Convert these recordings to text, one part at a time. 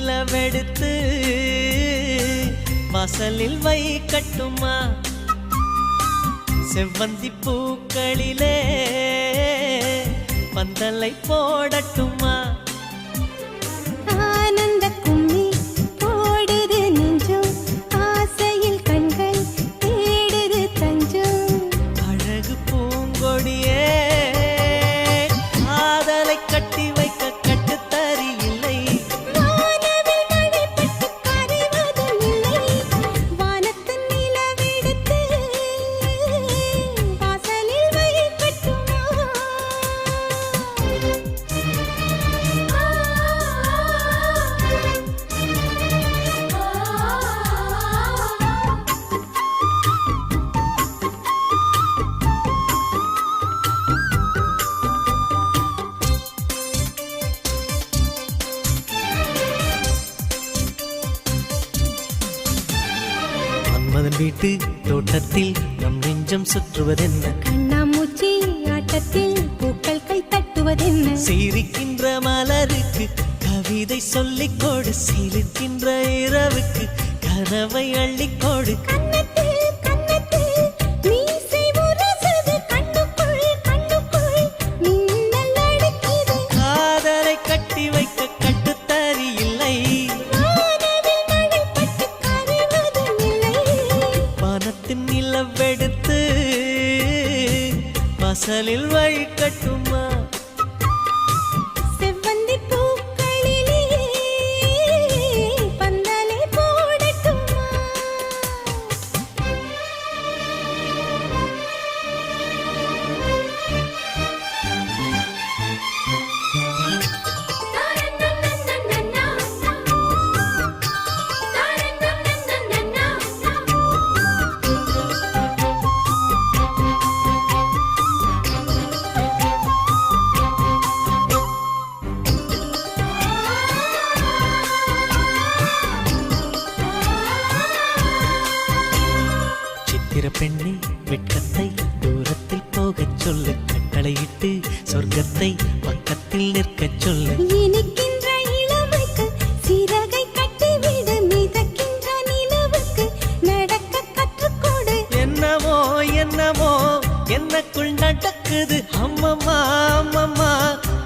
நிலவெடுத்து வாசலில் வைக்கட்டுமா செவ்வந்தி பூக்களிலே பந்தலை போடட்டுமா ஆனந்த கும்மி போடுது நெஞ்சம் ஆசையில் கண்கள் தேடுது தஞ்சம் அழகு பூங்கொடியே காதலை கட்டி வைக்க கட்டுத்தறி இல்லை வானவில் மழைப்பட்டு கரைவதும் இல்லை வானத்தின் நிலவெடுத்து வாசலில் வைக்கட்டுமா மன்மதன் வீட்டு தோட்டத்தில் நம் நெஞ்சம் சுற்றுவதென்ன கண்ணாமூச்சி ஆட்டத்தில் பூக்கள் கை தட்டுவதென்ன சிரிக்கின்ற மலருக்கு கவிதை சொல்லிக்கோடு சிரிக்கின்ற இரவுக்கு கனவை அள்ளிக்கோடு கண்ணத்தில் கண்ணத்தில் மீசை முரசுது கண்ணுக்குள் கண்ணுக்குள் மின்னல் அடிக்குது காதலை கட்டி வைக்க கட்டுத்தறி இல்லை வானவில் மழைப்பட்டு கரைவதும் இல்லை வானத்தின் நிலவெடுத்து வாசலில் வைக்கட்டுமா செவ்வந்தி பூக்களிலே பந்தலை போடட்டுமா சித்திர பெண்ணே வெட்கத்தை தூரத்தில் போகச் சொல்லு கட்டளையிட்டு சொர்க்கத்தை பக்கத்தில் நிற்கச் சொல்லு இனிக்கின்ற இளமைக்கு சிறகை கட்டிவிடு மிதக்கின்ற நிலவுக்கு நடக்க கற்றுக்கொடு என்னவோ என்னவோ என்னக்குள் நடக்குது அம்மம்மா அம்மம்மா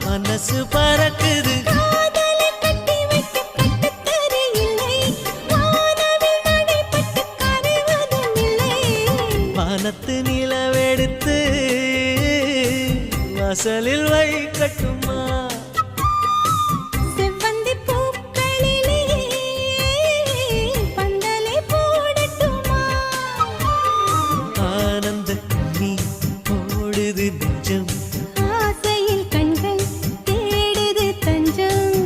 மனசு பறக்குது காதலை கட்டி வைக்க கட்டுத்தறி இல்லை வானவில் மழைப்பட்டு கரைவதும் இல்லை வானத்து நிலவெடுத்து வாசலில் வைக்கட்டுமா செவ்வந்தி பூக்களிலே பந்தலை போடட்டுமா ஆனந்த நீ ஓடுது நெஞ்சம் ஆசையில் கண்கள் தேடுது தஞ்சம்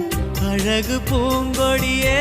அழகு பூங்கொடியே